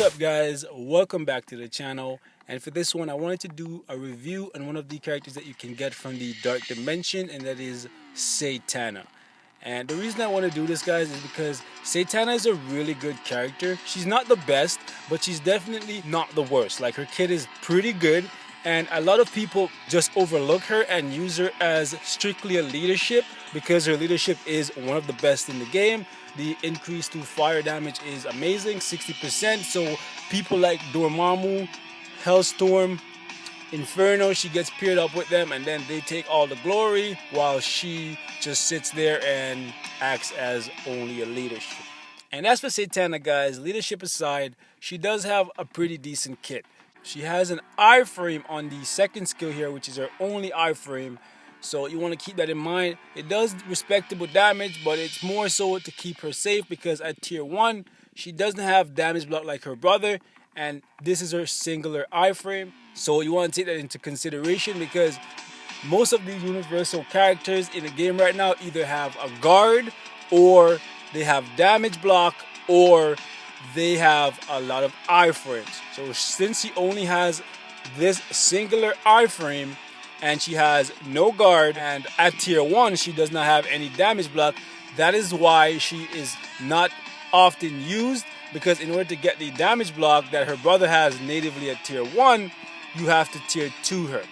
What's up guys, welcome back to the channel, and for this one I wanted to do a review on one of the characters that you can get from the Dark Dimension, and that is Satana. And the reason I want to do this guys is because Satana is a really good character. She's not the best, but she's definitely not the worst. Like, her kit is pretty good, and a lot of people just overlook her and use her as strictly a leadership because her leadership is one of the best in the game. The increase to fire damage is amazing, 60%. So people like Dormammu, Hellstorm, Inferno, she gets paired up with them and then they take all the glory while she just sits there and acts as only a leadership. And as for Satana guys, leadership aside, she does have a pretty decent kit. She has an iframe on the second skill here, which is her only iframe. So you want to keep that in mind. It does respectable damage, but it's more so to keep her safe because at tier 1, she doesn't have damage block like her brother. And this is her singular iframe. So you want to take that into consideration because most of these universal characters in the game right now either have a guard, or they have damage block, or they have a lot of iframes. So since she only has this singular iframe and she has no guard, and at tier 1 she does not have any damage block, that is why she is not often used, because in order to get the damage block that her brother has natively at tier 1, you have to tier 2 her.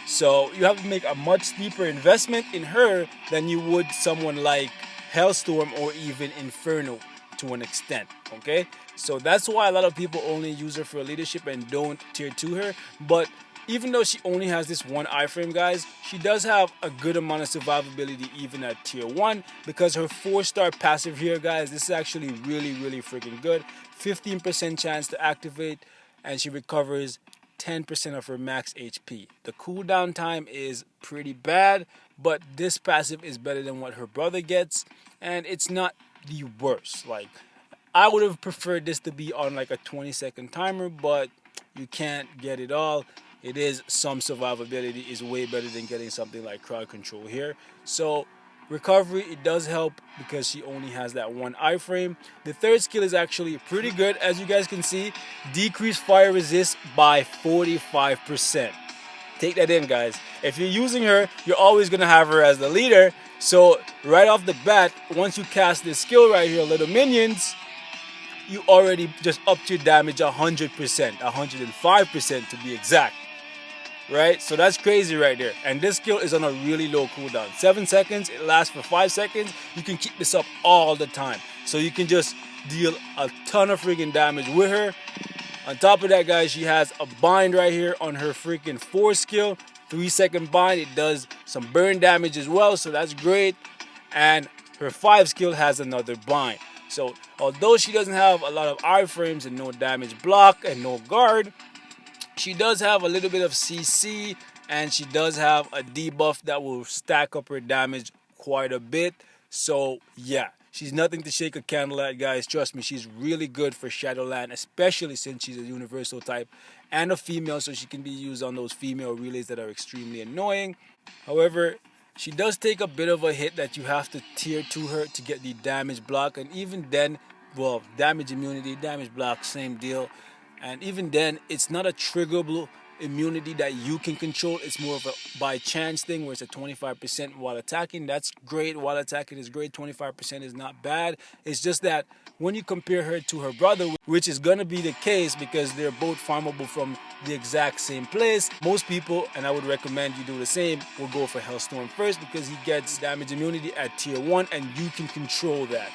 So you have to make a much steeper investment in her than you would someone like Hellstorm or even Inferno to an extent, okay? So that's why a lot of people only use her for leadership and don't tier 2 her. But even though she only has this one iframe guys, she does have a good amount of survivability even at tier 1, because her 4-star passive here guys, this is actually really freaking good. 15% chance to activate, and she recovers 10% of her max HP. The cooldown time is pretty bad, but this passive is better than what her brother gets, and it's not the worst. Like, I would have preferred this to be on like a 20-second timer, but you can't get it all. It is some survivability is way better than getting something like crowd control here. So recovery, it does help because she only has that one iframe. The third skill is actually pretty good, as you guys can see. Decrease fire resist by 45%. Take that in guys. If you're using her, you're always going to have her as the leader. So right off the bat, once you cast this skill right here, Little Minions, you already just upped your damage 100%, 105% to be exact. Right? So that's crazy right there. And this skill is on a really low cooldown. 7 seconds, it lasts for 5 seconds. You can keep this up all the time. So you can just deal a ton of freaking damage with her. On top of that, guys, she has a bind right here on her freaking 4 skill. 3-second bind. It does some burn damage as well, so that's great. And her 5 skill has another bind. So although she doesn't have a lot of iframes and no damage block and no guard, she does have a little bit of CC, and she does have a debuff that will stack up her damage quite a bit. So yeah, she's nothing to shake a candle at guys. Trust me, she's really good for Shadowland, especially since she's a universal type and a female, so she can be used on those female relays that are extremely annoying. However, she does take a bit of a hit that you have to tier to her to get the damage block, and even then, well, damage immunity, damage block, same deal. And even then, it's not a triggerable immunity that you can control. It's more of a by chance thing where it's a 25% while attacking. That's great. While attacking is great. 25% is not bad. It's just that when you compare her to her brother, which is going to be the case because they're both farmable from the exact same place, most people, and I would recommend you do the same, will go for Hellstorm first because he gets damage immunity at tier 1 and you can control that.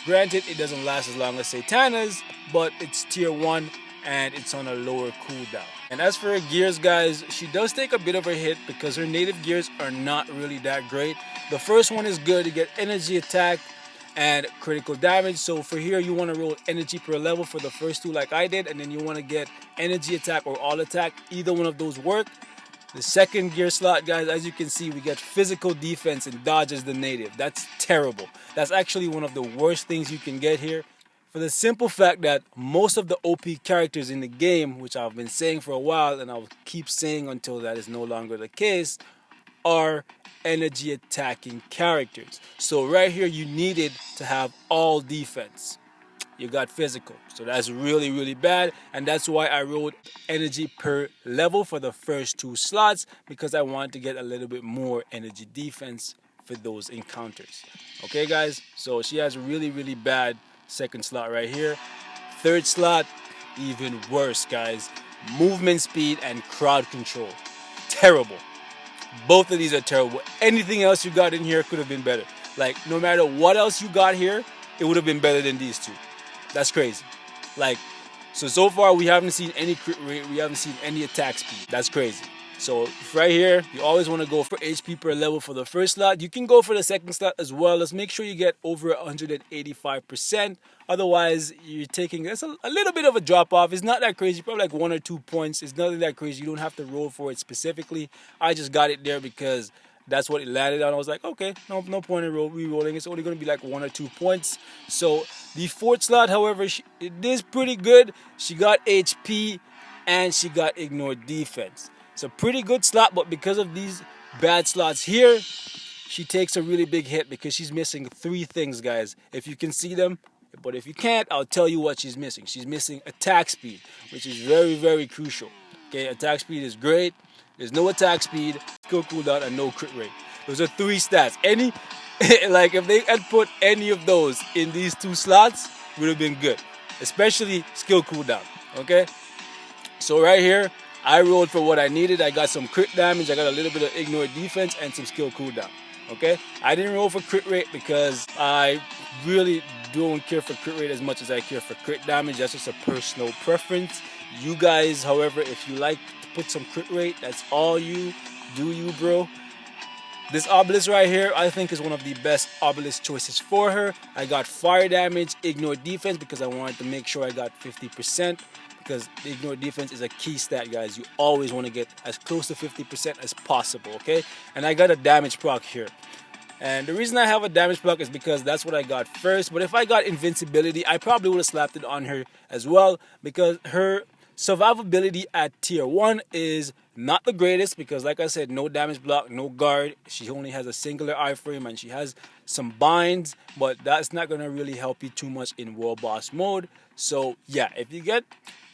Granted, it doesn't last as long as Satana's, but it's tier 1 and it's on a lower cooldown. And as for her gears guys, she does take a bit of a hit because her native gears are not really that great. The first one is good to get energy attack and critical damage. So for here, you want to roll energy per level for the first 2 like I did, and then you want to get energy attack or all attack. Either one of those work. The second gear slot guys, as you can see, we get physical defense and dodge as the native. That's terrible. That's actually one of the worst things you can get here, for the simple fact that most of the OP characters in the game, which I've been saying for a while and I'll keep saying until that is no longer the case, are energy attacking characters. So right here you needed to have all defense. you got physical. So that's really, really bad. And that's why I wrote energy per level for the first 2 slots, because I wanted to get a little bit more energy defense for those encounters. Okay, guys? So she has a really, really bad second slot right here. Third slot, even worse, guys. Movement speed and crowd control. Terrible. Both of these are terrible. Anything else you got in here could have been better. Like, no matter what else you got here, it would have been better than these two. That's crazy. Like, so far we haven't seen any crit rate, we haven't seen any attack speed. That's crazy. So right here, you always want to go for HP per level for the first slot. You can go for the second slot as well. Let's make sure you get over 185%. Otherwise, you're taking, that's a little bit of a drop off. It's not that crazy, probably like 1 or 2 points. It's nothing that crazy. You don't have to roll for it specifically. I just got it there because that's what it landed on. I was like, okay, no point in re-rolling. It's only going to be like 1 or 2 points. So the fourth slot, however, it is pretty good. She got HP and she got ignore defense. It's a pretty good slot, but because of these bad slots here, she takes a really big hit because she's missing 3 things, guys. If you can see them, but if you can't, I'll tell you what she's missing. She's missing attack speed, which is very, very crucial. Okay, attack speed is great. There's no attack speed, skill cooldown, and no crit rate. Those are 3 stats. Any, like if they had put any of those in these 2 slots, would have been good. Especially skill cooldown. Okay, so right here, I rolled for what I needed. I got some crit damage, I got a little bit of ignore defense, and some skill cooldown. Okay, I didn't roll for crit rate because I really don't care for crit rate as much as I care for crit damage. That's just a personal preference. You guys, however, if you like to put some crit rate, that's all you. Do you, bro? This obelisk right here, I think, is one of the best obelisk choices for her. I got fire damage, ignore defense, because I wanted to make sure I got 50%. Because the ignore defense is a key stat, guys. You always want to get as close to 50% as possible, okay? And I got a damage proc here. And the reason I have a damage block is because that's what I got first. But if I got invincibility, I probably would have slapped it on her as well, because her survivability at tier 1 is not the greatest, because like I said, no damage block, no guard. She only has a singular iframe and she has some binds, but that's not going to really help you too much in world boss mode. So yeah, if you get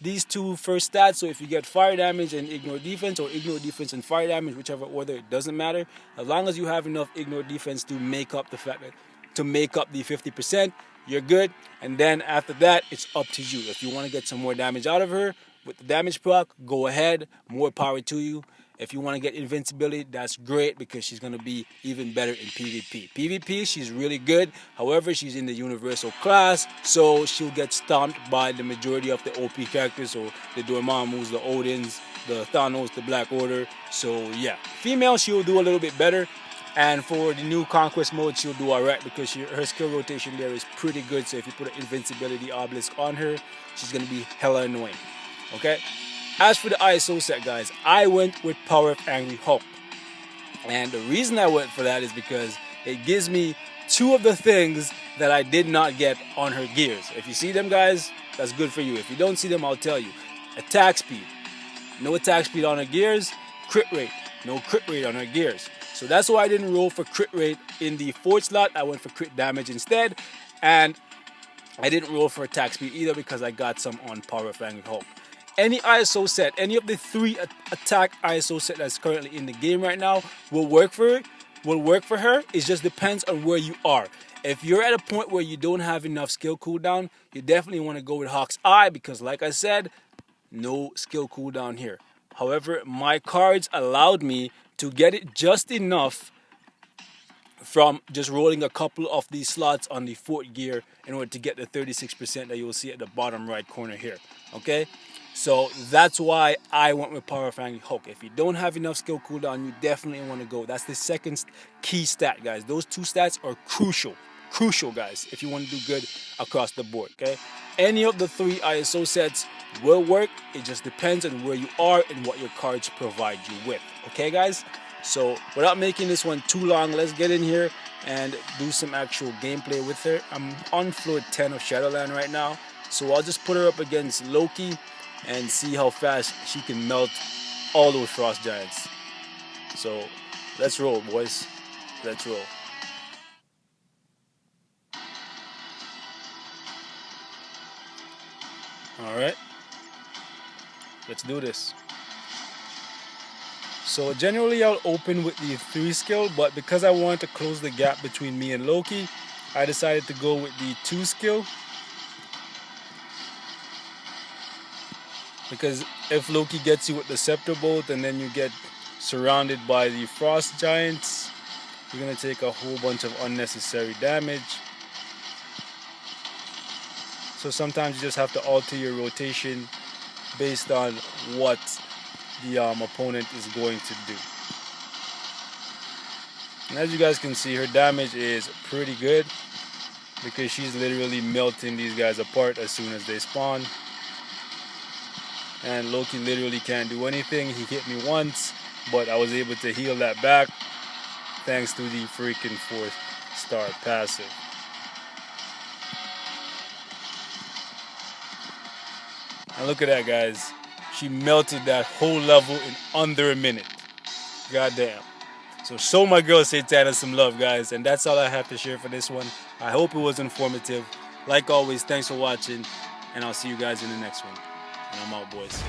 these 2 first stats, so if you get fire damage and ignore defense, or ignore defense and fire damage, whichever order, it doesn't matter. As long as you have enough ignore defense to make up the fact that, to make up the 50%, you're good. And then after that, it's up to you. If you want to get some more damage out of her with the damage proc, go ahead, more power to you. If you want to get invincibility, that's great, because she's going to be even better in PvP. PvP, she's really good. However, she's in the universal class, so she'll get stomped by the majority of the OP characters. So the Dormammus, the Odins, the Thanos, the Black Order. So yeah, female, she'll do a little bit better. And for the new Conquest mode, she'll do alright, because her skill rotation there is pretty good. So if you put an invincibility obelisk on her, she's going to be hella annoying. Okay? As for the ISO set, guys, I went with Power of Angry Hulk. And the reason I went for that is because it gives me 2 of the things that I did not get on her gears. If you see them, guys, that's good for you. If you don't see them, I'll tell you. Attack speed. No attack speed on her gears. Crit rate. No crit rate on her gears. So that's why I didn't roll for crit rate in the 4th slot. I went for crit damage instead. And I didn't roll for attack speed either, because I got some on Power of Angry Hulk. Any ISO set, any of the 3 attack ISO set that's currently in the game right now will work for her. It just depends on where you are. If you're at a point where you don't have enough skill cooldown, you definitely want to go with Hawk's Eye, because like I said, no skill cooldown here. However, my cards allowed me to get it just enough from just rolling a couple of these slots on the 4th gear in order to get the 36% that you will see at the bottom right corner here. Okay? So that's why I went with Power of Angry Hulk. If you don't have enough skill cooldown, you definitely want to go. That's the second key stat, guys. Those 2 stats are crucial. Crucial, guys, if you want to do good across the board, okay? Any of the 3 ISO sets will work. It just depends on where you are and what your cards provide you with. Okay, guys? So without making this one too long, let's get in here and do some actual gameplay with her. I'm on floor 10 of Shadowland right now. So I'll just put her up against Loki and see how fast she can melt all those frost giants. So let's roll, boys. Let's roll. Alright, let's do this. So generally I'll open with the 3 skill, but because I wanted to close the gap between me and Loki, I decided to go with the 2 skill. Because if Loki gets you with the scepter bolt and then you get surrounded by the frost giants, you're gonna take a whole bunch of unnecessary damage. So sometimes you just have to alter your rotation based on what the opponent is going to do. And as you guys can see, her damage is pretty good because she's literally melting these guys apart as soon as they spawn. And Loki literally can't do anything. He hit me once, but I was able to heal that back thanks to the freaking 4th star passive. And look at that, guys. She melted that whole level in under a minute. Goddamn. So show my girl Satana some love, guys. And that's all I have to share for this one. I hope it was informative. Like always, thanks for watching. And I'll see you guys in the next one. And I'm out, boys.